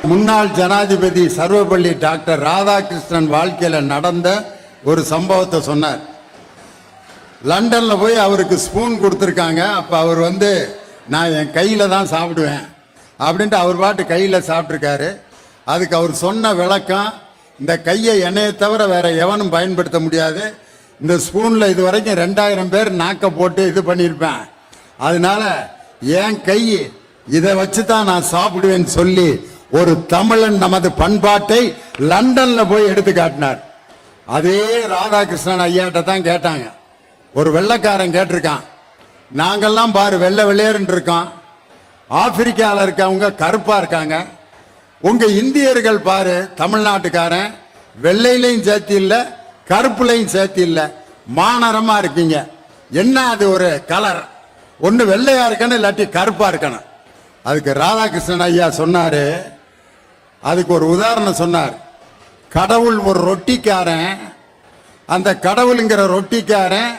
முன்னாள் ஜனாதிபதி சர்வப்பள்ளி டாக்டர் ராதாகிருஷ்ணன் வாழ்க்கையில நடந்த ஒரு சம்பவத்தை சொன்னார். லண்டன்ல போய் அவருக்கு ஸ்பூன் கொடுத்துருக்காங்க. அப்ப அவர் நான் என் கையில தான் சாப்பிடுவேன் அப்படின்ட்டு அவர் பாட்டு கையில சாப்பிட்ருக்காரு. அதுக்கு அவர் சொன்ன விளக்கம், இந்த கையை என்னையை தவிர வேற எவனும் பயன்படுத்த முடியாது. இந்த ஸ்பூன்ல இது வரைக்கும் 2000 பேர் நாக்க போட்டு இது பண்ணியிருப்பேன். அதனால என் கை இதை வச்சு தான் நான் சாப்பிடுவேன்னு சொல்லி ஒரு தமிழன் நமது பண்பாட்டை லண்டன்ல போய் எடுத்து காட்டினார். அதே ராதாகிருஷ்ணன் ஐயாட்ட தான் கேட்டாங்க. ஒரு வெள்ளைக்காரன் கேட்டிருக்கான், நாங்கெல்லாம் பாரு வெள்ளை வெள்ளையர்ன்னு இருக்கோம், ஆப்பிரிக்காவில் இருக்கவங்க கருப்பா இருக்காங்க, உங்க இந்தியர்கள் பாரு தமிழ்நாட்டுக்காரன் வெள்ளையிலையும் சேர்த்து இல்லை கருப்புலையும் சேர்த்து இல்லை, மானரமா இருக்கீங்க, என்ன அது ஒரு கலர், ஒன்னு வெள்ளையா இருக்கணும் இல்லாட்டி கருப்பா இருக்கணும். அதுக்கு ராதாகிருஷ்ணன் ஐயா சொன்னாரு, அதுக்கு ஒரு உதாரணம் சொன்னார். கடவுள் ஒரு ரொட்டிக்காரன், அந்த கடவுளுங்கிற ரொட்டிக்காரன்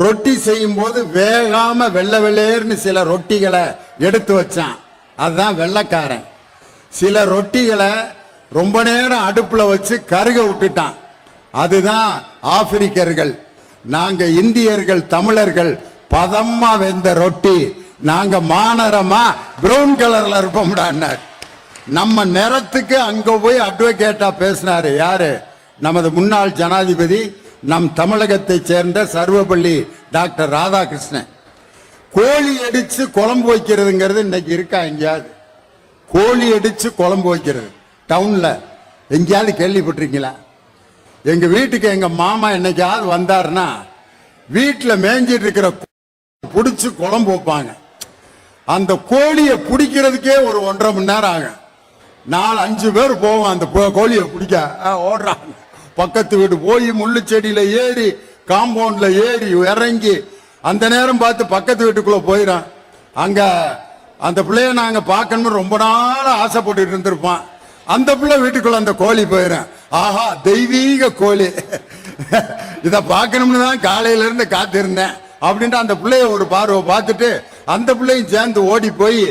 ரொட்டி செய்யும் போது வேகாம வெள்ளை வெள்ளையர்னு சில ரொட்டிகளை எடுத்து வச்சான், அதுதான் வெள்ளைக்காரன். சில ரொட்டிகளை ரொம்ப நேரம் அடுப்புல வச்சு கருக விட்டுட்டான், அதுதான் ஆப்பிரிக்கர்கள். நாங்க இந்தியர்கள் தமிழர்கள் பதமா வெந்த ரொட்டி, நாங்க மானரமா பிரவுன் கலர்ல இருப்போம்டான்னார். நம்ம நிறத்துக்கு அங்க போய் அட்வொகேட்டா பேசினாரு யாரு? நமது முன்னாள் ஜனாதிபதி, நம் தமிழகத்தை சேர்ந்த சர்வப்பள்ளி டாக்டர் ராதாகிருஷ்ணன். கோழி அடிச்சு குழம்பு வைக்கிறதுங்கிறது இன்னைக்கு இருக்கா எங்கேயாவது? கோழி அடிச்சு குழம்பு வைக்கிறது டவுன்ல எங்கேயாவது கேள்விப்பட்டிருக்கீங்களா? எங்க வீட்டுக்கு எங்க மாமா என்னைக்காவது வந்தாருன்னா வீட்டுல மேய்ஞ்சிட்டு இருக்கிற புடிச்சு குழம்பு வைப்பாங்க. அந்த கோழியை பிடிக்கிறதுக்கே ஒரு 1.5 மணி நேரம் ஆகும். 4-5 பேர் போவோம் அந்த கோழியை பிடிக்க, ஓடுறாங்க. பக்கத்து வீடு போய் முள்ளு செடியில ஏறி காம்பவுண்ட்ல ஏறி இறங்கி அந்த நேரம் பார்த்து பக்கத்து வீட்டுக்குள்ள போயிடும். அங்க அந்த பிள்ளைய நாங்க பார்க்கணும்னு ரொம்ப நாள் ஆசைப்பட்டு இருந்திருப்பான். அந்த பிள்ளை வீட்டுக்குள்ள அந்த கோழி போயிடும். ஆஹா தெய்வீக கோழி, இத பார்க்கணும்னு தான் காலையில இருந்து காத்திருந்தேன் அப்படின்ட்டு அந்த பிள்ளைய ஒரு பார்வை பார்த்துட்டு அந்த பிள்ளையும் சேர்ந்து ஓடி போய்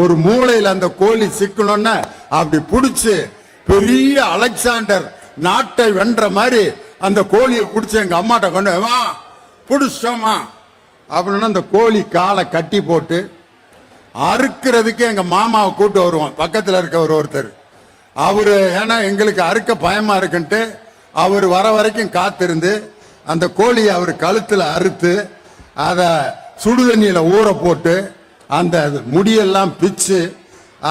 ஒரு மூளையில அந்த கோழி சிக்கணும்னு அப்படி புடிச்சு பெரிய அலெக்சாண்டர் நாட்டை வென்ற மாதிரி அந்த கோழியை பிடிச்சி எங்க அம்மாட்ட கொண்டு வா பிடிச்சோமா அப்படின்னு அந்த கோழி காலை கட்டி போட்டு அறுக்கிறதுக்கு எங்க மாமாவை கூட்டு வருவோம். பக்கத்துல இருக்க ஒருத்தர் அவரு, ஏன்னா எங்களுக்கு அறுக்க பயமா இருக்குன்ட்டு அவர் வர வரைக்கும் காத்திருந்து அந்த கோழியை அவர் கழுத்துல அறுத்து அதை சுடுதண்ணியில ஊற போட்டு அந்த முடியெல்லாம் பிச்சு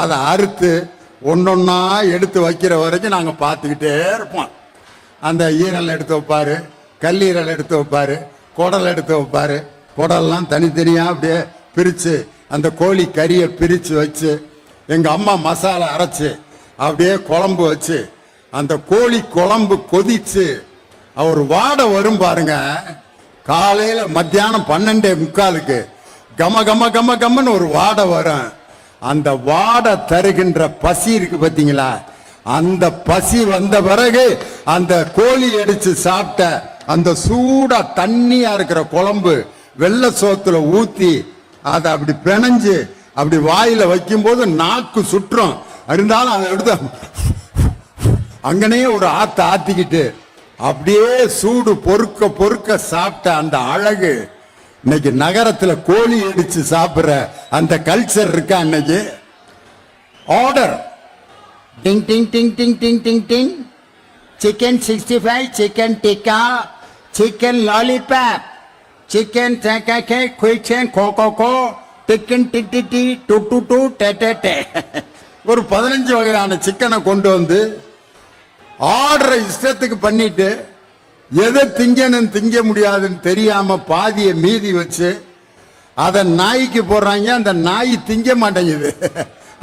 அதை அறுத்து ஒன்னொன்னா எடுத்து வைக்கிற வரைக்கும் நாங்க பார்த்துக்கிட்டே இருப்போம். அந்த ஈரல் எடுத்து வைப்பாரு, கல்லீரல் எடுத்து வைப்பாரு, குடல் எடுத்து வைப்பாரு. குடல்லாம் தனித்தனியா அப்படியே பிரிச்சு அந்த கோழி கறியை பிரிச்சு வச்சு எங்க அம்மா மசாலா அரைச்சு அப்படியே குழம்பு வச்சு அந்த கோழி குழம்பு கொதிச்சு அவர் வாடை வரும் பாருங்க. காலையில மத்தியானம் 12:45 கம கம கம கம்மன்னு ஒரு வாடை வரும். அந்த வாடை தருகின்ற பசி இருக்கு பாத்தீங்களா, அந்த பசி வந்த பிறகு அந்த கோழி அடிச்சு சாப்பிட்ட அந்த சூடா தண்ணியா இருக்கிற குழம்பு வெள்ளை சோத்துல ஊத்தி அதை அப்படி பிணைஞ்சு அப்படி வாயில வைக்கும் போது நாக்கு சுற்றும். இருந்தாலும் அதை எடுத்து அங்கனே ஒரு ஆத்திக்கிட்டு அப்படியே சூடு பொறுக்க பொறுக்க சாப்பிட்ட அந்த அழகு இன்னைக்கு நகரத்துல கோழி அடிச்சு சாப்பிடுற அந்த கல்ச்சர் இருக்கா? இன்னைக்கு ஆர்டர் டிங் டிங் டிங் டிங் டிங் டிங் டிங், chicken 65, chicken tikka, chicken lollipop, chicken குயிச்சன் கோகோகோ, டிக்கன் டிட்டி டு டு டு டே. ஒரு 15 வகையான சிக்கனை கொண்டு வந்து ஆர்டரை இஷ்டத்துக்கு பண்ணிட்டு எதை திங்கன்னு திங்க முடியாதுன்னு தெரியாம பாதியை மீதி வச்சு அதை நாய்க்கு போடுறாங்க. அந்த நாய் திங்க மாட்டேங்குது.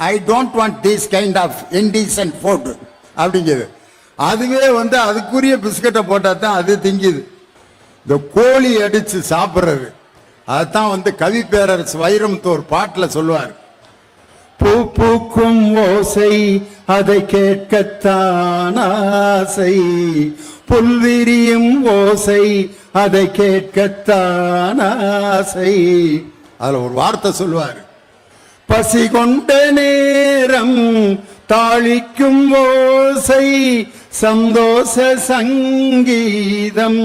I don't want this kind of indecent food அப்படிங்குது. அதுவே அதுக்குரிய பிஸ்கட்டை போட்டா தான் அது திங்குது. இந்த கோழி அடிச்சு சாப்பிட்றது அதுதான் கவி பேரரசு வைரமுத்து ஒரு பாட்டில் சொல்லுவார். பூ பூக்கும் ஓசை அதை கேட்கத்தான் ஆசை, புல்விரியும் ஓசை அதை கேட்கத்தான் ஆசை. அதுல ஒரு வார்த்தை சொல்லுவார், பசி கொண்ட நேரம் தாளிக்கும் ஓசை சந்தோஷ சங்கீதம்.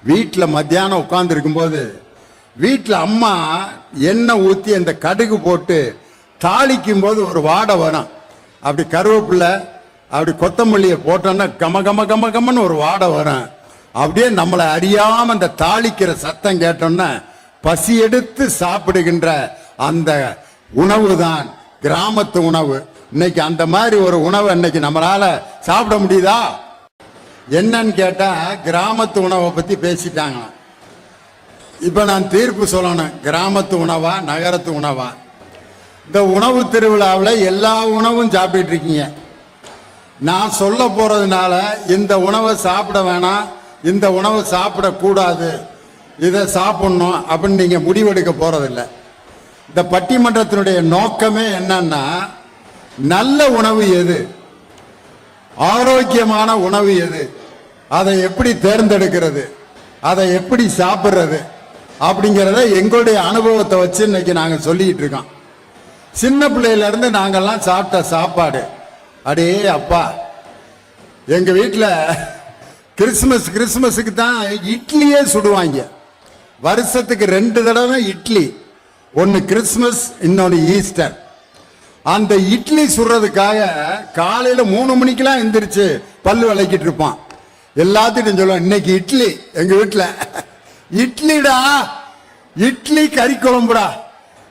வீட்டில் மத்தியானம் உட்கார்ந்து இருக்கும்போது வீட்டில் அம்மா எண்ணெய் ஊற்றி அந்த கடுகு போட்டு தாளிக்கும் போது ஒரு வாடை வரும். அப்படி கருவேப்பிலை அப்படி கொத்தமல்லியை போட்டோன்னா கம கம கம கமன்னு ஒரு வாடை வரும். அப்படியே நம்மளை அறியாம அந்த தாளிக்கிற சத்தம் கேட்டோம்னா பசி எடுத்து சாப்பிடுகின்ற அந்த உணவு தான் கிராமத்து உணவு. இன்னைக்கு அந்த மாதிரி ஒரு உணவை இன்னைக்கு நம்மளால சாப்பிட முடியுதா? என்னன்னு கேட்டா கிராமத்து உணவை பத்தி பேசிட்டாங்க. இப்ப நான் தீர்ப்பு சொல்லணும், கிராமத்து உணவா நகரத்து உணவா? இந்த உணவு திருவிழாவில் எல்லா உணவும் சாப்பிட்டு இருக்கீங்க. நான் சொல்ல போறதுனால இந்த உணவை சாப்பிட வேணாம், இந்த உணவை சாப்பிடக்கூடாது, இதை சாப்பிடணும் அப்படின்னு நீங்க முடிவெடுக்க போறதில்லை. இந்த பட்டிமன்றத்தினுடைய நோக்கமே என்னன்னா, நல்ல உணவு எது, ஆரோக்கியமான உணவு எது, அதை எப்படி தேர்ந்தெடுக்கிறது, அதை எப்படி சாப்பிட்றது அப்படிங்கிறத எங்களுடைய அனுபவத்தை வச்சு இன்னைக்கு நாங்கள் சொல்லிட்டு இருக்கோம். சின்ன பிள்ளையில இருந்து நாங்கெல்லாம் சாப்பிட்ட சாப்பாடு, அடே அப்பா, எங்க வீட்டில் கிறிஸ்மஸுக்கு தான் இட்லியே சுடுவாங்க. வருஷத்துக்கு 2 தடவை இட்லி, ஒன்று கிறிஸ்மஸ் இன்னொன்று ஈஸ்டர். அந்த இட்லி சுடுறதுக்காக காலையில 3 மணிக்கெல்லாம் எந்திரிச்சு பல்லு விளக்கிட்டு இருப்பான். எல்லாத்திட்டும் சொல்லுவான், இன்னைக்கு இட்லி எங்க வீட்டில் இட்லிடா, இட்லி கறி குழம்புடா.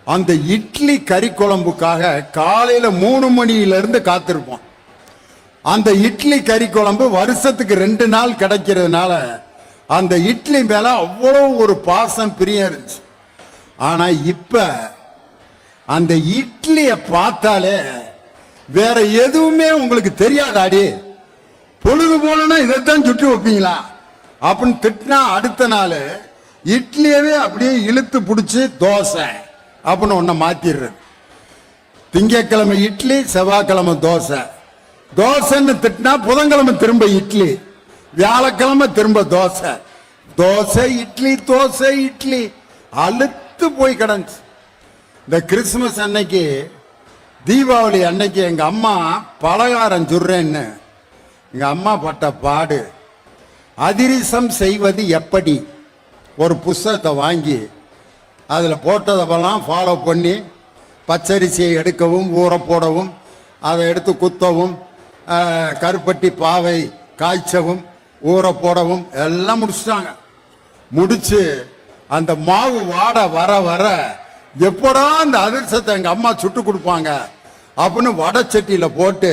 அந்த இட்லி கறி குழம்புக்காக காலையில 3 மணியிலிருந்து காத்திருப்போம். அந்த இட்லி கறி குழம்பு வருஷத்துக்கு 2 நாள் கிடைக்கிறதுனால அந்த இட்லி மேல அவ்வளவு ஒரு பாசம் பிரியம் இருந்துச்சு. ஆனா இப்ப அந்த இட்லிய பார்த்தாலே வேற எதுவுமே உங்களுக்கு தெரியாதாடி, பொழுது போலன்னா இதைத்தான் சுட்டு வைப்பீங்களா அப்படின்னு திட்டினா அடுத்த நாள் இட்லியவே அப்படியே இழுத்து பிடிச்சி தோசை அப்படின்னு ஒன்ன மாத்திடுறது. திங்கக்கிழமை இட்லி, செவ்வாய்க்கிழமை தோசை, தோசைன்னு திட்டினா புதன்கிழமை திரும்ப இட்லி, வியாழக்கிழமை திரும்ப தோசை, தோசை இட்லி தோசை இட்லி, அழுத்து போய் கிடந்துச்சு. இந்த கிறிஸ்துமஸ் அன்னைக்கு, தீபாவளி அன்னைக்கு எங்க அம்மா பலகாரம் சுடுறேன்னு எங்க அம்மா பட்ட பாடு. அதிரசம் செய்வது எப்படி ஒரு புஸ்தகத்தை வாங்கி அதில் போட்டதெல்லாம் ஃபாலோ பண்ணி பச்சரிசியை எடுக்கவும் ஊற போடவும் அதை எடுத்து குத்தவும் கருப்பட்டி பாவை காய்ச்சவும் ஊற போடவும் எல்லாம் முடிச்சிட்டாங்க. முடிச்சு அந்த மாவு வாடை வர வர எப்படா அந்த அதிரசத்தை எங்க அம்மா சுட்டு கொடுப்பாங்க அப்படின்னு வடச்சட்டியில போட்டு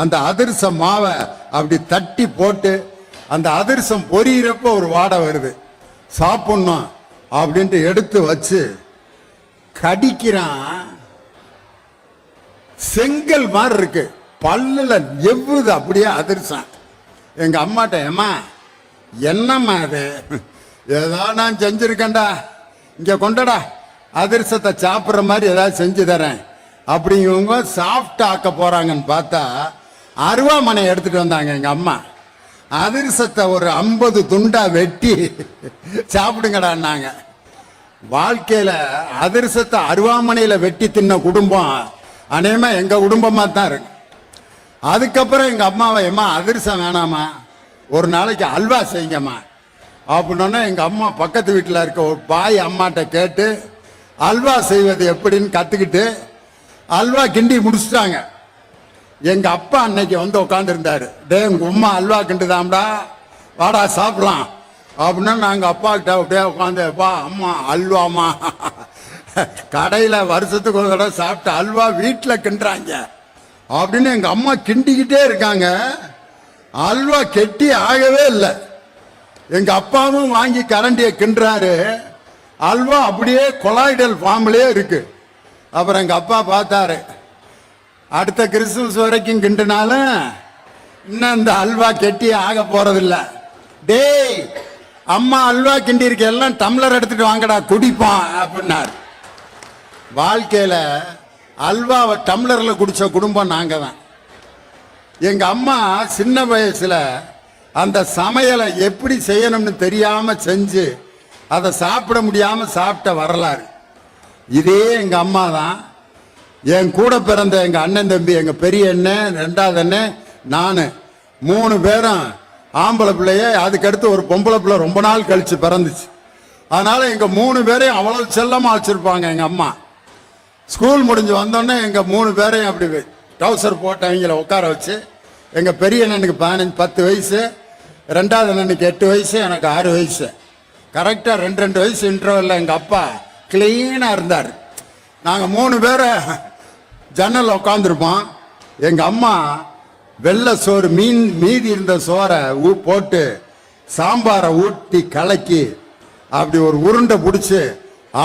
அந்த அதிரச மாவை அப்படி தட்டி போட்டு அந்த அதிரசம் பொரியிறப்ப ஒரு வாடை வருது, சாப்பிடணும் அப்படின்ட்டு எடுத்து வச்சு கடிக்கிறான். செங்கல் மாதிரி இருக்கு, பல்லுல எவ்வுது அப்படியே அதிரசம். எங்க அம்மாட்ட, ஏமா என்னம்மா அது, ஏதாவது நான் செஞ்சிருக்கேன்டா, இங்க கொண்டடா அதிரசத்தை சாப்பிட்ற மாதிரி ஏதாவது செஞ்சு தரேன் அப்படிங்கிறவங்க சாஃப்ட் ஆக்க போறாங்கன்னு பார்த்தா அருவாமனை எடுத்துட்டு வந்தாங்க எங்க அம்மா. அதிரசத்தை ஒரு 50 துண்டா வெட்டி சாப்பிடுங்கடான்னாங்க. வாழ்க்கையில அதிரசத்தை அருவாமனையில வெட்டி தின்ன குடும்பம் அநேகமா எங்க குடும்பமா தான் இருக்கு. அதுக்கப்புறம் எங்க அம்மாவை, ஏமா அதிரசம் வேணாமா, ஒரு நாளைக்கு அல்வா செய்யுங்கம்மா அப்படின்னா எங்க அம்மா பக்கத்து வீட்டில் இருக்க ஒரு பாய் அம்மாட்ட கேட்டு அல்வா செய்வது எப்படின்னு கத்துக்கிட்டு அல்வா கிண்டி முடிச்சுட்டாங்க. எங்க அப்பா அன்னைக்கு வந்து உட்காந்து இருந்தாரு, டே உங்க உமா அல்வா கிண்டுதாம்டா, வாடா சாப்பிடலாம் அப்படின்னா நாங்க அப்பா கிட்ட அப்படியே உட்காந்து, அப்பா அம்மா அல்வாமா, கடையில வருஷத்துக்கு ஒரு தடவை சாப்பிட்ட அல்வா வீட்டில் கிண்டுறாங்க அப்படின்னு எங்க அம்மா கிண்டிக்கிட்டே இருக்காங்க. அல்வா கெட்டி ஆகவே இல்லை. எங்க அப்பாவும் வாங்கி கரண்டியை கிண்டுறாரு, அல்வா அப்படியே கொலாய்டல் ஃபார்ம்லயே இருக்கு. அப்புறம் எங்க அப்பா பார்த்தாரு, அடுத்த கிறிஸ்துமஸ் வரைக்கும் கிண்டுனாலும் இன்னும் இந்த அல்வா கெட்டி ஆக போறதில்ல. டேய் அம்மா அல்வா கிண்டி இருக்க, எல்லாம் டம்ளர் எடுத்துட்டு வாங்கடா குடிப்பான் அப்படின்னாரு. வாழ்க்கையில அல்வாவை டம்ளர்ல குடிச்ச குடும்பம் நாங்க தான். எங்க அம்மா சின்ன வயசுல அந்த சமையலை எப்படி செய்யணும்னு தெரியாம செஞ்சு அதை சாப்பிட முடியாம சாப்பிட்ட வரலாறு இதே எங்க அம்மா தான். என் கூட பிறந்த எங்க அண்ணன் தம்பி, எங்க பெரிய அண்ணன், ரெண்டாவது அண்ணன், நானு 3 பேரும் ஆம்பளை பிள்ளைய. அதுக்கடுத்து ஒரு பொம்பளை பிள்ளை ரொம்ப நாள் கழிச்சு பிறந்துச்சு. அதனால எங்க 3 பேரையும் அவ்வளவு செல்லமா வச்சிருப்பாங்க எங்க அம்மா. ஸ்கூல் முடிஞ்சு வந்தோடனே எங்க 3 பேரையும் அப்படி டவுசர் போட்டவங்கள உட்கார வச்சு, எங்க பெரிய அண்ணனுக்கு 10 வயசு, ரெண்டாவது அண்ணனுக்கு 8 வயசு, எனக்கு 6 வயசு. கரெக்டா 2 வயசு இன்டர்வல்ல எங்க அப்பா கிளீனா இருந்தார். நாங்க 3 பேரை ஜன்னல் உட்காந்துருப்போம். எங்க அம்மா வெள்ளை சோறு, மீதி இருந்த சோறை போட்டு சாம்பாரை ஊட்டி கலக்கி அப்படி ஒரு உருண்டை பிடிச்சி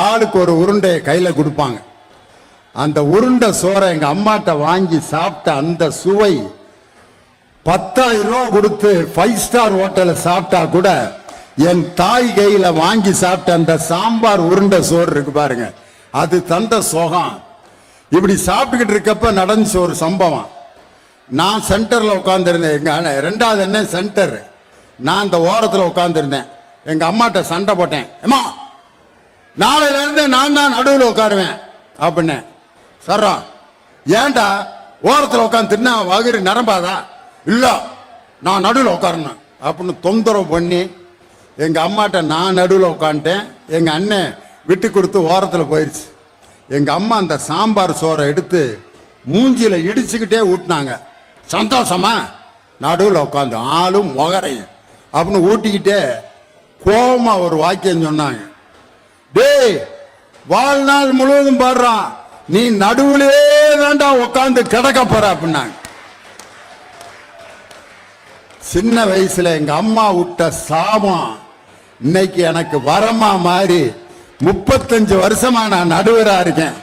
ஆளுக்கு ஒரு உருண்டையை கையில கொடுப்பாங்க. அந்த உருண்டை சோறை எங்க அம்மாட்ட வாங்கி சாப்பிட்ட அந்த சுவை 10,000 ரூபா கொடுத்து 5 ஸ்டார் ஹோட்டல்ல சாப்பிட்டா கூட என் தாய் கையில வாங்கி சாப்பிட்ட அந்த சாம்பார் உருண்டை சோறு இருக்கு பாருங்க, அது தந்த சுகம். இப்படி சாப்பிட்டுக்கிட்டு இருக்கப்ப நடந்துச்சு ஒரு சம்பவம். நான் சென்டர்ல உட்காந்துருந்தேன், எங்க ரெண்டாவது என்ன சென்டர், நான் இந்த ஓரத்தில் உட்காந்துருந்தேன். எங்க அம்மாட்ட சண்டை போட்டேன், அம்மா நாளையில இருந்து நான் தான் நடுவில் உட்காருவேன் அப்படின்னு. சர்றா ஏன்டா ஓரத்தில் உட்காந்துருந்தா வகிறு நிரம்பாதா? இல்ல நான் நடுவில் உட்காரணும் அப்படின்னு தொந்தரவு பண்ணி எங்க அம்மாட்ட நான் நடுவில் உட்காந்துட்டேன். எங்க அண்ணன் விட்டு கொடுத்து ஓரத்தில் போயிடுச்சு. எங்க அம்மா அந்த சாம்பார் சோறை எடுத்து மூஞ்சில இடிச்சுக்கிட்டே ஊட்டினாங்க. சந்தோஷமா நடுவில் உட்காந்து ஆளும் முகரையும் அப்படின்னு ஊட்டிக்கிட்டே கோபமா ஒரு வாக்கியம் சொன்னாங்க, டேய் வாழ்நாள் முழுவதும் பாடுறான், நீ நடுவுலே தாண்டா உட்காந்து கிடக்க போற அப்படின்னாங்க. சின்ன வயசுல எங்க அம்மா விட்ட சாபம் இன்னைக்கு எனக்கு வரமா மாறி 35 வருஷமா நான் நடுவரா இருக்கேன்.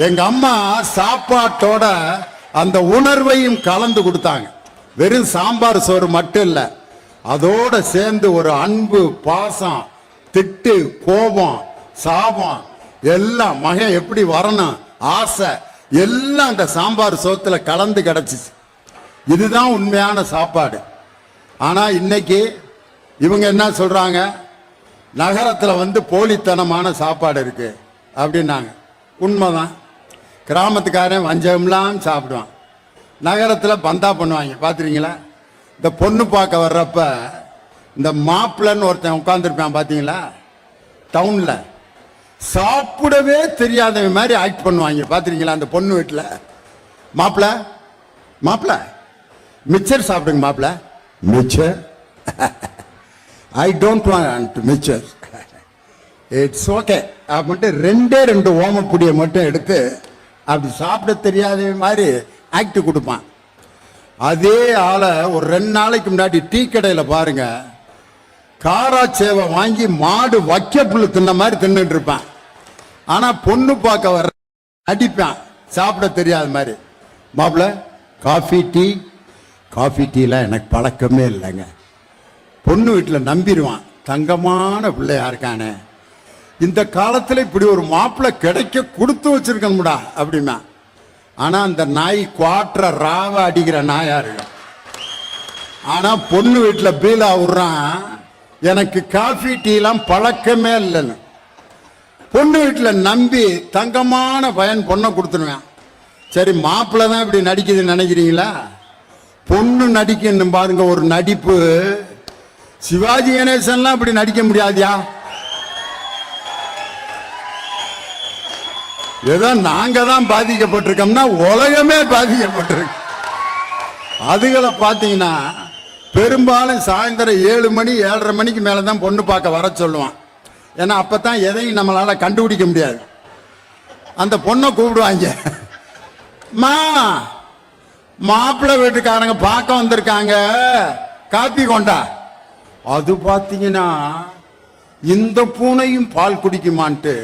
எங்க அம்மா சாப்பாட்டோட அந்த உணர்வையும் கலந்து கொடுத்தாங்க. வெறும் சாம்பார் சோறு மட்டும் இல்ல, அதோட சேர்ந்து ஒரு அன்பு, பாசம், திட்டு, கோபம், சாபம் எல்லாம், மகன் எப்படி வரணும், ஆசை எல்லாம் அந்த சாம்பார் சோத்துல கலந்து கிடைச்சிச்சு. இதுதான் உண்மையான சாப்பாடு. ஆனா இன்னைக்கு இவங்க என்ன சொல்றாங்க, நகரத்துல போலித்தனமான சாப்பாடு இருக்கு அப்படின்னாங்க. உண்மைதான். கிராமத்துக்காரன் வஞ்சம்லாம் சாப்பிடுவான், நகரத்துல பந்தா பண்ணுவாங்க. பாத்துறீங்களா? இந்த பொண்ணு பார்க்க வர்றப்ப இந்த மாப்பிள்ளன்னு ஒருத்தன் உட்காந்துருப்பான் பாத்தீங்களா, டவுன்ல சாப்பிடவே தெரியாதவன் மாதிரி ஆக்ட் பண்ணுவாங்க. பாத்துறீங்களா? அந்த பொண்ணு வீட்டுல மாப்பிள்ள மாப்பிள்ள மிச்சர் சாப்பிடுங்க மாப்பிள்ள. Mixture I don't want mixture, it's okay அப்படின்ட்டு 2 ஓமப்பொடியை மட்டும் எடுத்து அப்படி சாப்பிட தெரியாத மாதிரி ஆக்ட் கொடுப்பான். அதே ஆளை ஒரு 2 நாளைக்கு முன்னாடி டீ கடையில் பாருங்க, காரா சேவை வாங்கி மாடு வைக்க புல்லு தின்ன மாதிரி தின்னுட்டு இருப்பான். ஆனா பொண்ணு பார்க்க வர்ற அடிப்பான் சாப்பிட தெரியாத மாதிரி. மாப்பிள்ள காஃபி டீலாம் எனக்கு பழக்கமே இல்லைங்க. பொண்ணு வீட்டில் நம்பிடுவான், தங்கமான பிள்ளையா இருக்கானே, இந்த காலத்துல இப்படி ஒரு மாப்பிள்ளை கிடைக்க கொடுத்து வச்சிருக்கணும்டா அப்படின்னா. ஆனா அந்த நாய் குவாற்ற ராவ அடிக்கிற நாயா இருக்கு. ஆனா பொண்ணு வீட்டுல பீலா விடுறான், எனக்கு காஃபி டீலாம் பழக்கமே இல்லைன்னு. பொண்ணு வீட்டுல நம்பி தங்கமான பையன் பொண்ணை கொடுத்துருவேன். சரி மாப்பிள்ளை தான் இப்படி நடிக்குதுன்னு நினைக்கிறீங்களா? பொண்ணு நடிக்கணும் பாருங்க ஒரு நடிப்பு. சிவாஜி கணேசன்லாம் இப்படி நடிக்க முடியாதியா? ஏதோ நாங்க தான் பாதிக்கப்பட்டிருக்கோம்னா உலகமே பாதிக்கப்பட்டிருக்கு. அதுகளை பார்த்தீங்கன்னா பெரும்பாலும் சாயந்தரம் 7 மணி 7:30 மணிக்கு மேலதான் பொண்ணு பார்க்க வர சொல்லுவான். ஏன்னா அப்பதான் எதையும் நம்மளால கண்டுபிடிக்க முடியாது. அந்த பொண்ணை கூப்பிடுவாங்க, மாப்பிள்ளை வீட்டுக்காரங்க பார்க்க வந்திருக்காங்க, காப்பி கொண்டா. அது பார்த்தீங்கன்னா இந்த பூனையும் பால் குடிக்குமான்ட்டு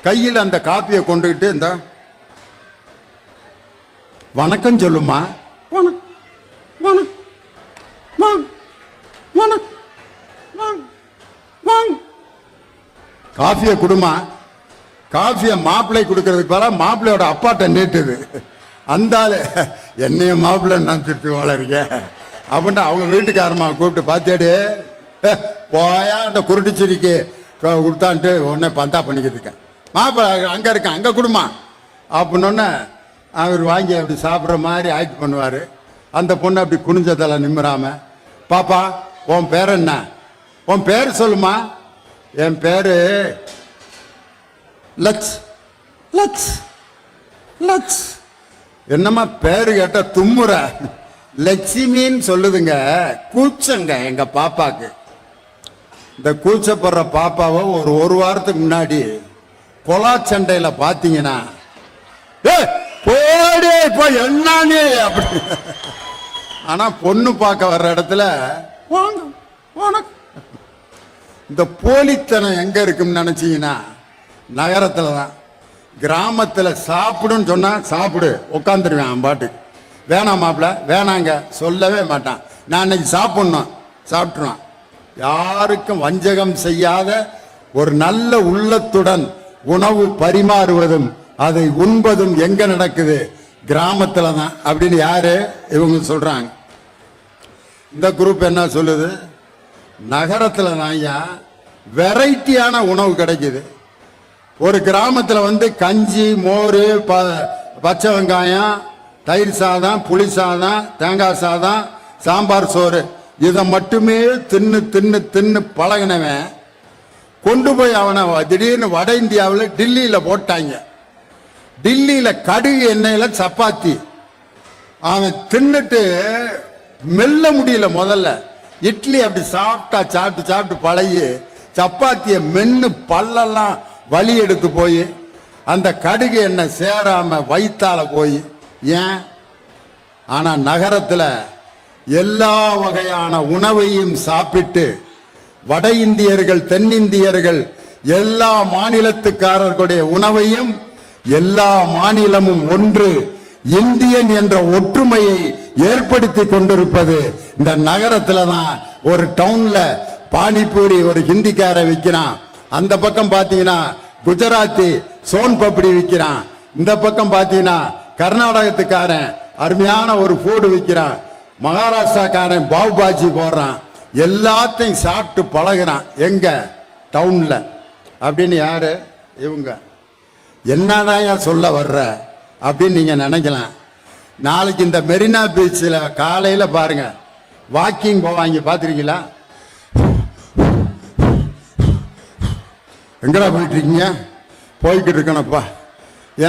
கையில் அந்த காப்பியை கொண்டுகிட்டு இந்த வணக்கம் சொல்லுமா, காஃபியை குடுமா. காஃபியை மாப்பிள்ளை கொடுக்கறதுக்கு பதிலா மாப்பிள்ளையோட அப்பாட்ட நீட்டுது. அந்த என்னைய மாப்பிள்ளை நினைச்சிட்டு வளருங்க அப்படின்ட்டு அவங்க வீட்டுக்காரமா கூப்பிட்டு பார்த்தேடு போயா அந்த குருட்டுச்சிரிக்கு கொடுத்தான்ட்டு உடனே பந்தா பண்ணிக்கிட்டு இருக்கேன். மாப்பிள்ளை அங்க இருக்கேன், அங்க குடுமா அப்படின்னோடனே அவர் வாங்கி அப்படி சாப்பிட்ற மாதிரி ஆக்ட் பண்ணுவார். அந்த பொண்ணு அப்படி குனிஞ்சதெல்லாம் நிம்மறாம, பாப்பா உன் பேர் என்ன, உன் பேர் சொல்லுமா. என் பேரு லட்ச். லட்ச் லட்ச் என்னம்மா பேரு கேட்ட தும்முற. லட்சுமின்னு சொல்லுதுங்க. கூச்சங்க எங்க பாப்பாக்கு. இந்த கூச்சப்படுற பாப்பாவை ஒரு வாரத்துக்கு முன்னாடி கொலா சண்டையில பாத்தீங்கன்னா, போடி இப்போ என்னன்னு அப்படி. ஆனா பொண்ணு பார்க்க வர்ற இடத்துல இந்த போலித்தனம் எங்க இருக்குன்னு நினைச்சீங்கன்னா நகரத்துல தான். கிராமத்துல சாப்பிடுன்னு சொன்னா சாப்பிடு உட்காந்துருவேன் பாட்டு. வேணாம் மாப்பிள்ள வேணாங்க சொல்லவே மாட்டான். நான் இன்னைக்கு சாப்பிடணும் சாப்பிட்டுருவான். யாருக்கும் வஞ்சகம் செய்யாத ஒரு நல்ல உள்ளத்துடன் உணவு பரிமாறுவதும் அதை உண்பதும் எங்க நடக்குது? கிராமத்துல தான் அப்படின்னு யாரு இவங்க சொல்றாங்க. இந்த குரூப் என்ன சொல்லுது? நகரத்துல தான் ஐயா வெரைட்டியான உணவு கிடைக்குது. ஒரு கிராமத்துல கஞ்சி மோர் பச்சை வெங்காயம் தயிர் சாதம் புளி சாதம் தேங்காய் சாதம் சாம்பார் சோறு இதை மட்டுமே தின்னு தின்னு தின்னு பழகினவன் கொண்டு போய் அவனை திடீர்னு வட இந்தியாவில் டில்லியில போட்டாங்க. டில்லியில கடுகு எண்ணெயில சப்பாத்தி அவன் தின்னுட்டு மெல்ல முடியல. முதல்ல இட்லி அப்படி சாப்பிட்டு சாப்பிட்டு பழகி சப்பாத்திய மென்னு பல்லெல்லாம் வலி எடுத்து போய் அந்த கடுகு எண்ணெய் சேராம வயித்தால போய். ஏன்? ஆனா நகரத்துல எல்லா வகையான உணவையும் சாப்பிட்டு வட இந்தியர்கள் தென்னிந்தியர்கள் எல்லா மாநிலத்துக்காரர்களுடைய உணவையும் எல்லா மாநிலமும் ஒன்று இந்தியன் என்ற ஒற்றுமையை ஏற்படுத்தி கொண்டிருப்பது இந்த நகரத்துல தான். ஒரு டவுன்ல பானிபூரி ஒரு ஹிந்திக்கார விற்கிறான், அந்த பக்கம் பாத்தீங்கன்னா குஜராத்தி சோன் பப்படி விற்கிறான், இந்த பக்கம் பாத்தீங்கன்னா கர்நாடகத்துக்காரன் அருமையான ஒரு ஃபுட் விற்கிறான், மகாராஷ்டிராக்காரன் பாவ் பாஜி போடுறான். எல்லாத்தையும் சாப்பிட்டு பழகிறான் எங்க? டவுன்ல. அப்படின்னு யாரு இவங்க? என்னதான் சொல்ல வர்ற அப்படின்னு நீங்க நினைக்கலாம். நாளைக்கு இந்த மெரினா பீச்சில் காலையில பாருங்க வாக்கிங் போவாங்க, பாத்திருக்கீங்களா? எங்கடா போயிட்டு இருக்கீங்க? போய்கிட்டு இருக்கணும்ப்பா.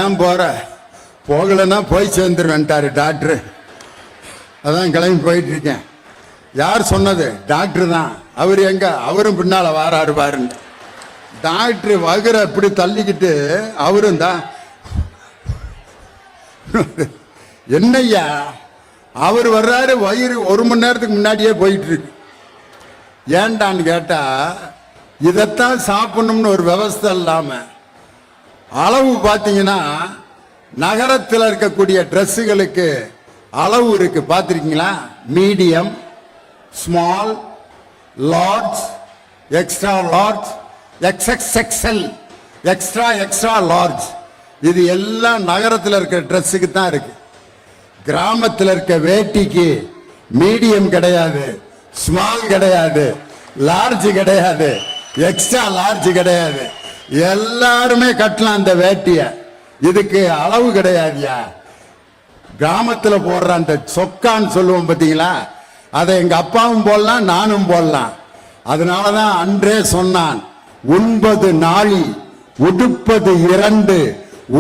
ஏன் போற? போகலன்னா போய் சேர்ந்துருவேன்ட்டாரு டாக்டரு. அதான் கிளம்பி போயிட்டு இருக்கேன். யார் சொன்னது? டாக்டர் தான். அவர் எங்க? அவரும் பின்னால வாராரு பாருங்க. டாக்டர் வகுற இப்படி தள்ளிக்கிட்டு அவரும் தான். என்னய்யா அவர் வர்றாரு, வயிறு ஒரு மணி நேரத்துக்கு முன்னாடியே போயிட்டு இருக்கு. ஏண்டான்னு கேட்டா இதைத்தான் சாப்பிடணும்னு ஒரு விவஸ்தை இல்லாம அளவு பார்த்தீங்கன்னா நகரத்தில் இருக்கக்கூடிய ட்ரெஸ்ஸுகளுக்கு அளவு இருக்கு, பார்த்துருக்கீங்களா? Medium, small, large, extra large, XXXL, extra extra large. இது எல்லாம் நகரத்தில் இருக்கிற ட்ரெஸ்ஸுக்கு தான் இருக்கு. கிராமத்தில் இருக்க வேட்டிக்கு மீடியம் கிடையாது, ஸ்மால் கிடையாது, லார்ஜ் கிடையாது, எக்ஸ்ட்ரா லார்ஜ் கிடையாது. எல்லாருமே கட்டலாம் அந்த வேட்டிய. இதுக்கு அளவு கிடையாதுயா. கிராமத்தில் போடுற அந்த சொக்கான்னு சொல்லுவோம் பார்த்தீங்களா, அதை எங்க அப்பாவும் போடலாம் நானும் போடலாம். அதனாலதான் அன்றே சொன்னான், உண்பது நாழி உடுப்பது இரண்டு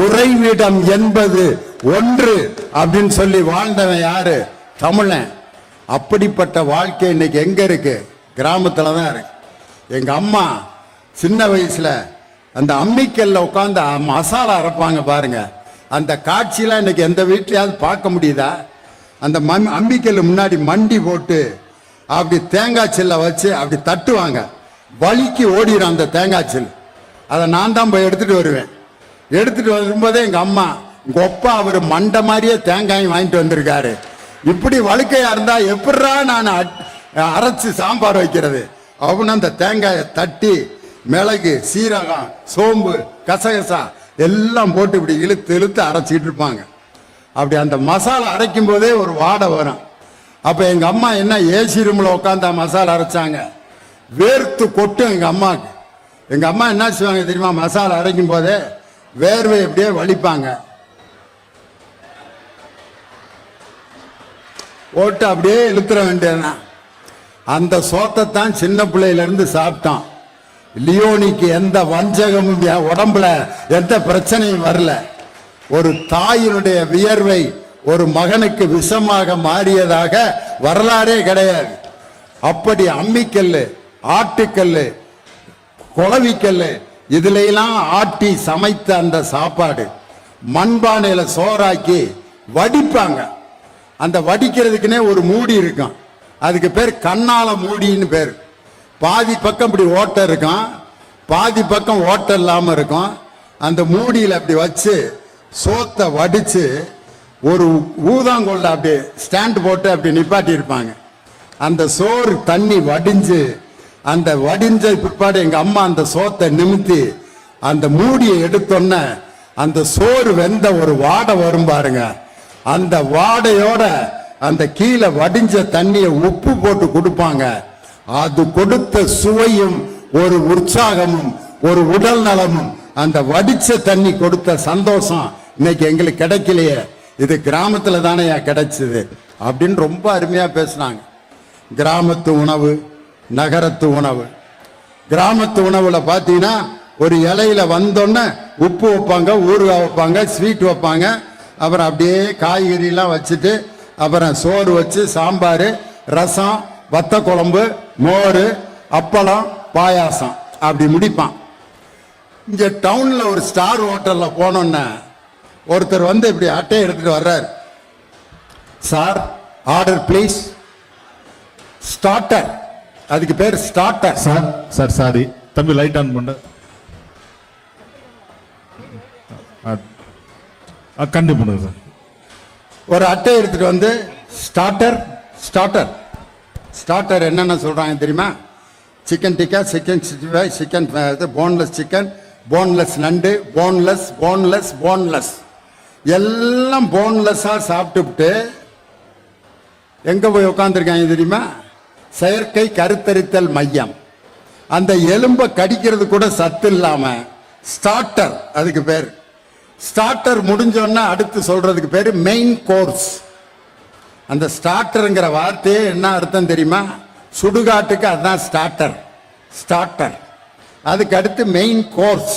உறைவிடம் என்பது ஒன்று அப்படின்னு சொல்லி வாழ்ந்தவன் யாரு? தமிழன். அப்படிப்பட்ட வாழ்க்கை இன்னைக்கு எங்க இருக்கு? கிராமத்துல தான் இருக்கு. எங்க அம்மா சின்ன வயசுல அந்த அம்மிக்கல்ல உட்காந்து மசாலா அரைப்பாங்க பாருங்க. அந்த காட்சியெல்லாம் இன்னைக்கு எந்த வீட்லயாவது பார்க்க முடியுதா? அந்த அம்மிக்கல்ல முன்னாடி மண்டி போட்டு அப்படி தேங்காய் சில்ல வச்சு அப்படி தட்டுவாங்க, வலிக்கு ஓடிடும் அந்த தேங்காய் சில். அதை நான் தான் போய் எடுத்துட்டு வருவேன். எடுத்துட்டு வரும்போதே எங்க அம்மா, உங்க அப்பா அவர் மண்டை மாதிரியே தேங்காய் வாங்கிட்டு வந்திருக்காரு, இப்படி வழுக்கையா இருந்தா எப்படா நான் அரைச்சு சாம்பார் வைக்கிறது அப்படின்னு அந்த தேங்காயை தட்டி மிளகு சீரகம் சோம்பு கசகசா எல்லாம் போட்டு இப்படி இழுத்து இழுத்து அரைச்சிட்டு இருப்பாங்க. அப்படி அந்த மசாலா அரைக்கும் போதே ஒரு வாடை வரும். அப்ப எங்க அம்மா என்ன ஏசி ரூம்ல உட்காந்தா மசாலா அரைச்சாங்க, வேர்த்து கொட்டும் எங்க அம்மாக்கு. எங்க அம்மா என்ன செய்வாங்க தெரியுமா? மசாலா அரைக்கும் போதே வேர்வை எப்படியே வலிப்பாங்க. போட்டு அப்படியே இழுத்துற வேண்டியதுதான். அந்த சோத்தை தான் சின்ன பிள்ளையில இருந்து சாப்பிட்டான். லியோனிக்கு எந்த வஞ்சகமும் உடம்புல எந்த பிரச்சனையும் வரல. ஒரு தாயினுடைய வியர்வை ஒரு மகனுக்கு விஷமாக மாறியதாக வரலாறே கிடையாது. அப்படி அம்மிக்கல்லு, ஆட்டுக்கல்லு, குளவிக்கல்லு இதுல எல்லாம் ஆட்டி சமைத்த அந்த சாப்பாடு மண்பானையில சோறாக்கி வடிப்பாங்க. அந்த வடிக்கிறதுக்குன்னே ஒரு மூடி இருக்கும். அதுக்கு பேர் கண்ணால மூடின்னு பேர். பாதி பக்கம் இப்படி ஓட்டை இருக்கும், பாதி பக்கம் ஓட்டை இல்லாம இருக்கும். அந்த மூடியில் அப்படி வச்சு சோத்தை வடிச்சு ஒரு ஊதாங்கொள்ள அப்படி ஸ்டாண்ட் போட்டு அப்படி நிப்பாட்டி இருப்பாங்க. அந்த சோறு தண்ணி வடிஞ்சு அந்த வடிஞ்ச பிற்பாடு எங்க அம்மா அந்த சோத்தை நிமித்தி அந்த மூடியை எடுத்தோன்ன அந்த சோறு வெந்த ஒரு வாடை வரும் பாருங்க. அந்த வாடையோட அந்த கீழே வடிஞ்ச தண்ணியை உப்பு போட்டு கொடுப்பாங்க. அது கொடுத்த சுவையும் ஒரு உற்சாகமும் ஒரு உடல் நலமும் அந்த வடிச்ச தண்ணி கொடுத்த சந்தோஷம் இன்னைக்கு எங்களுக்கு கிடைக்கலையே. இது கிராமத்துல தானே கிடைச்சது அப்படின்னு ரொம்ப அருமையா பேசினாங்க. கிராமத்து உணவு, நகரத்து உணவு. கிராமத்து உணவுல பாத்தீங்கன்னா ஒரு இலையில வந்தோன்னே உப்பு வைப்பாங்க, ஊறுகாய் வைப்பாங்க, ஸ்வீட் வைப்பாங்க. அப்புறம் அப்படியே காய்கறி எல்லாம் வச்சுட்டு அப்புறம் சோறு வச்சு சாம்பார், ரசம், வத்த குழம்பு, மோர், அப்பளம், பாயாசம் அப்படி முடிப்பான். இங்க டவுன்ல ஒரு ஸ்டார் ஹோட்டல்ல போனோன்னா ஒருத்தர் வந்து இப்படி அட்டையை எடுத்துட்டு வர்றார். Sir order please. ஸ்டார்டர், அதுக்கு பேர் ஸ்டார்டர். சார் சார் சாரி தம்பி லைட் ஆன் பண்ண கண்டிப்பா பண்ணுங்க சார். ஒரு அட்டை எடுத்துட்டு வந்து ஸ்டார்டர் ஸ்டார்டர் ஸ்டார்டர் என்னென்ன சொல்றாங்க தெரியுமா? Chicken tikka, chicken 65, chicken boneless chicken, boneless நண்டு, போன்லெஸ் போன்லெஸ் போன்லெஸ் எல்லாம் போன்லெஸ்ஸா சாப்பிட்டுவிட்டு எங்க போய் உட்காந்துருக்காங்க தெரியுமா? செயற்கை கருத்தரித்தல் மையம். அந்த எலும்பை கடிக்கிறது கூட சத்து இல்லாம ஸ்டார்டர் அதுக்கு பேர். ஸ்டார்டர் முடிஞ்சோன்னா அடுத்து சொல்றதுக்கு பேரு மெயின் கோர்ஸ். அந்த ஸ்டார்டர்ங்கிற வார்த்தையே என்ன அர்த்தம் தெரியுமா? சுடுகாட்டுக்கு அதுதான் ஸ்டார்டர். ஸ்டார்டர் அதுக்கு அடுத்து மெயின் கோர்ஸ்,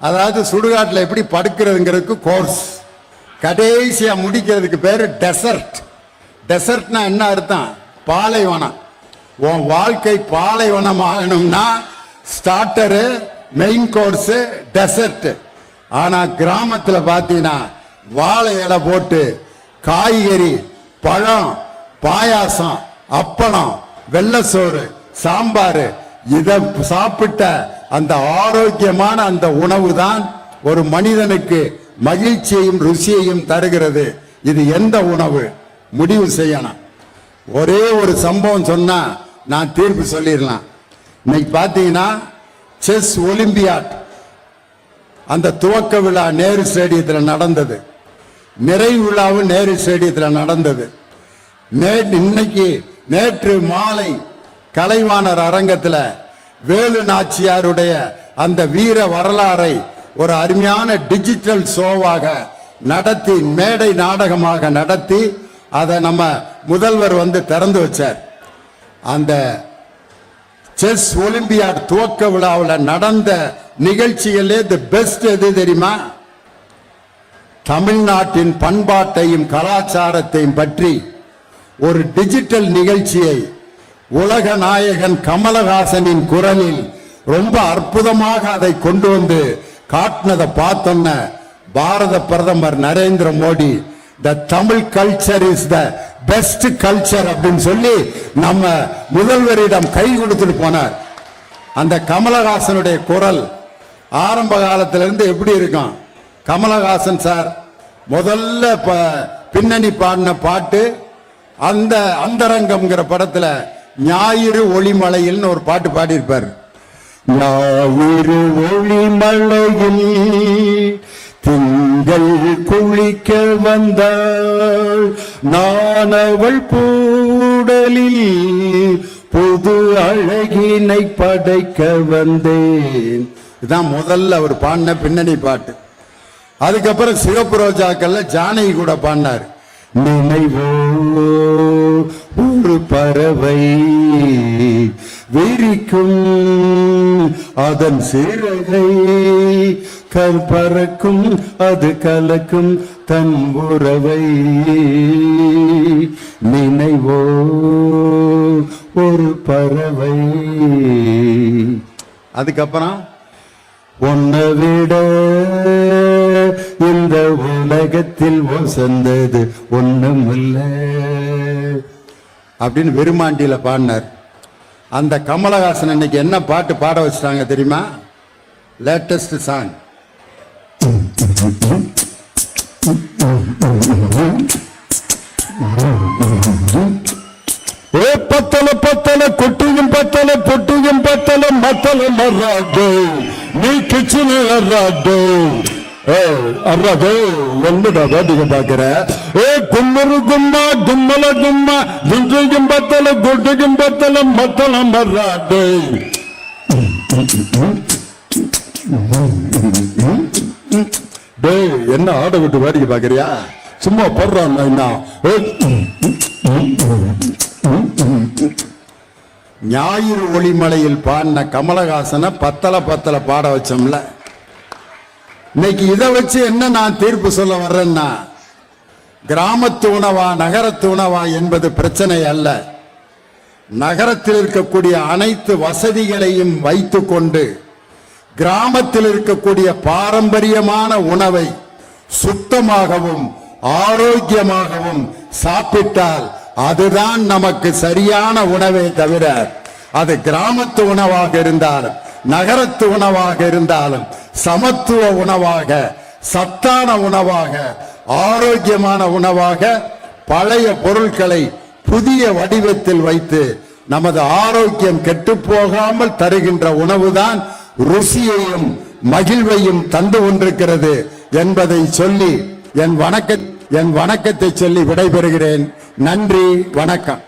அதாவது சுடுகாட்டில் எப்படி படுக்கிறதுங்கிறதுக்கு கோர்ஸ். கடைசியா முடிக்கிறதுக்கு பேரு டெசர்ட். டெசர்ட்னா என்ன அர்த்தம்? பாலைவனம். உன் வாழ்க்கை பாலைவனம் ஆகணும்னா ஸ்டார்டரு, மெயின் கோர்ஸ், டெசர்ட். ஆனா கிராமத்துல பாத்தீங்கன்னா வாழை இலை போட்டு காய்கறி, பழம், பாயாசம், அப்பளம், வெள்ளசோறு, சாம்பார் இதை சாப்பிட்ட அந்த ஆரோக்கியமான அந்த உணவு தான் ஒரு மனிதனுக்கு மகிழ்ச்சியையும் ருசியையும் தருகிறது. இது எந்த உணவு? முடிவு செய்யணும். ஒரே ஒரு சம்பவம் சொன்னா நான் தீர்ப்பு சொல்லிடலாம். இன்னைக்கு பாத்தீங்கன்னா செஸ் ஒலிம்பியாட் அந்த துவக்க விழா நேரு ஸ்டேடியத்தில் நடந்தது. நிறைவு விழாவும் நேரு ஸ்டேடியத்தில் நடந்தது. நேற்று மாலை கலைவாணர் அரங்கத்தில் வேலு நாச்சியாருடைய அந்த வீர வரலாறை ஒரு அருமையான டிஜிட்டல் ஷோவாக நடத்தி, மேடை நாடகமாக நடத்தி அதை நம்ம முதல்வர் வந்து திறந்து வச்சார். அந்த செஸ் ஒலிம்பியாட் துவக்க விழாவில் நடந்த நிகழ்ச்சிகளே தி பெஸ்ட் எது தெரியுமா? தமிழ்நாட்டின் பண்பாட்டையும் கலாச்சாரத்தையும் பற்றி ஒரு டிஜிட்டல் நிகழ்ச்சியை உலக நாயகன் கமலஹாசனின் குரலில் ரொம்ப அற்புதமாக அதை கொண்டு வந்து காட்டினதை பார்த்தோன்ன பாரத பிரதமர் Narendra Modi the Tamil culture is the best culture அப்படின்னு சொல்லி நம்ம முதல்வரிடம் கை கொடுத்துட்டு போனார். அந்த கமலஹாசனுடைய குரல் ஆரம்ப காலத்திலிருந்து எப்படி இருக்கும்? கமலஹாசன் சார் முதல்ல பின்னணி பாடின பாட்டு அந்த அந்தரங்கம்ங்கிற படத்துல ஞாயிறு ஒளிமலையில் ஒரு பாட்டு பாடியிருப்பார். ஞாயிறு ஒளிமலையில் திங்கள் குளிக்க வந்தாள், நான் அவள் பூடலில் புது அழகினை படைக்க வந்தேன். இதுதான் முதல்ல அவர் பாடின பின்னணி பாட்டு. அதுக்கப்புறம் சிவப்பு ரோஜாக்கள்ல ஜானகி கூட பாடினார். நினைவோ ஒரு பறவை விரிக்கும் அதன் சிறகை பறக்கும் அது கலக்கும் தன் உறவை. நினைவோ ஒரு பறவை. அதுக்கப்புறம் உன்னை விட இந்த உலகத்தில் வசந்தது ஒண்ணுமில்ல அப்படின்னு வெறுமாண்டியில பாடினார். அந்த கமலஹாசன் இன்னைக்கு என்ன பாட்டு பாட வச்சிட்டாங்க தெரியுமா? Latest song. ஏ பத்தல பத்தல கொட்டியும் பத்தல பொட்டியும் பத்தல மத்தல மர்றாடோ நீ கிச்சனு அர்றாடோ. அர்றாடோ ஒண்ணுடா வேடிக்கை பாக்குற. ஏ கும்மரு கும்மா கும்மல கும்மா குன்றையும் பத்தல கொட்டியும் பத்தல மத்தல மர்றாடோ. டேய் என்ன ஆட விட்டு வேடிக்கை பாக்குறியா? சும்மா படுறான் என்ன? ஞாயிறு ஒளிமலையில் பாடின கமலஹாசனை பத்தல பத்தல பாட வச்சோம்ல. இன்னைக்கு இதை வச்சு என்ன நான் தீர்ப்பு சொல்ல வர்றேன்னா, கிராமத்து உணவா நகரத்து உணவா என்பது பிரச்சனை அல்ல. நகரத்தில் இருக்கக்கூடிய அனைத்து வசதிகளையும் வைத்துக் கொண்டு கிராமத்தில் இருக்கக்கூடிய பாரம்பரியமான உணவை சுத்தமாகவும் ஆரோக்கியமாகவும் சாப்பிட்டால் அதுதான் நமக்கு சரியான உணவே தவிர, அது கிராமத்து உணவாக இருந்தாலும் நகரத்து உணவாக இருந்தாலும் சமத்துவ உணவாக, சத்தான உணவாக, ஆரோக்கியமான உணவாக பழைய பொருட்களை புதிய வடிவத்தில் வைத்து நமது ஆரோக்கியம் கெட்டு போகாமல் தருகின்ற உணவுதான் ருசியையும் மகிழ்வையும் தந்து கொண்டிருக்கிறது என்பதை சொல்லி என் வணக்கத்தை சொல்லி விடைபெறுகிறேன். நன்றி, வணக்கம்.